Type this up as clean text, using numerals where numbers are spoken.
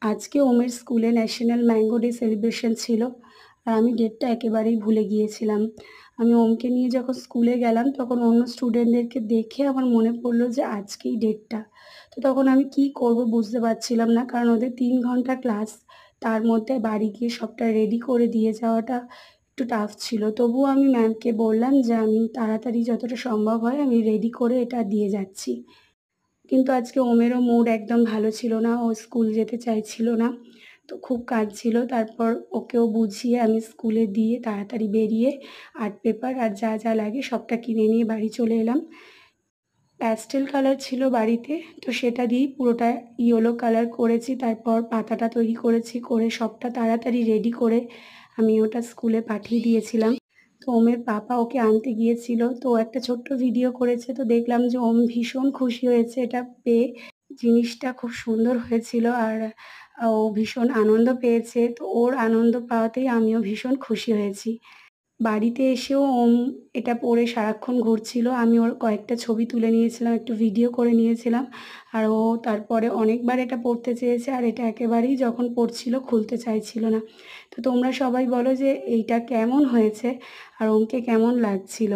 আজকে ওমের স্কুলে national mango day celebration ছিল। আর আমি ডেটটা একেবারেই ভুলে গিয়েছিলাম। আমি ওমকে নিয়ে যখন স্কুলে গেলাম তখন অন্য স্টুডেন্টদেরকে দেখে আমার মনে পড়ল যে আজকেই ডেটটা। তো তখন আমি কি করব বুঝতে পারছিলাম না। কারণ ওদের ৩ ঘন্টা ক্লাস। তার মধ্যে বাড়ি গিয়ে সবটা রেডি করে দিয়ে যাওয়াটা একটু টাফ ছিল। তবুও আমি ম্যামকে বললাম যে আমি তাড়াতাড়ি যতটা সম্ভব হয় আমি রেডি করে এটা দিয়ে যাচ্ছি। কিন্তু আজকে ওমেরও মুড একদম ভালো ছিল না। ও স্কুল যেতে চাইছিল না। তো খুব কাঁদছিল। তারপর ওকেও বুঝিয়ে আমি স্কুলে দিয়ে তাড়াতাড়ি বেরিয়ে আর্ট পেপার আর যা, যা লাগে সবটা কিনে নিয়ে বাড়ি চলে এলাম। প্যাস্টেল কালার ছিল বাড়িতে। তো সেটা দিয়েই পুরোটা ইয়েলো কালার করেছি। তারপর পাতাটা তৈরি করেছি। করে সবটা তাড়াতাড়ি রেডি করে আমি ওটা স্কুলে পাঠিয়ে দিয়েছিলাম। তো ওমের পাপা ওকে আনতে গিয়েছিল। তো ও একটা ছোট্ট ভিডিও করেছে। তো দেখলাম যে ওম ভীষণ খুশি হয়েছে এটা পেয়ে। জিনিসটা খুব সুন্দর হয়েছিল আর ও ভীষণ আনন্দ পেয়েছে। তো ওর আনন্দ পাওয়াতেই আমিও ভীষণ খুশি হয়েছি। বাড়িতে এসেও এটা পড়ে সারাক্ষণ ঘুরছিল। আমি ওর কয়েকটা ছবি তুলে নিয়েছিলাম, একটু ভিডিও করে নিয়েছিলাম। আর ও তারপরে অনেকবার এটা পড়তে চেয়েছে আর এটা একেবারেই যখন পড়ছিল খুলতে চাইছিল না। তো তোমরা সবাই বলো যে এইটা কেমন হয়েছে আর ওমকে কেমন লাগছিল?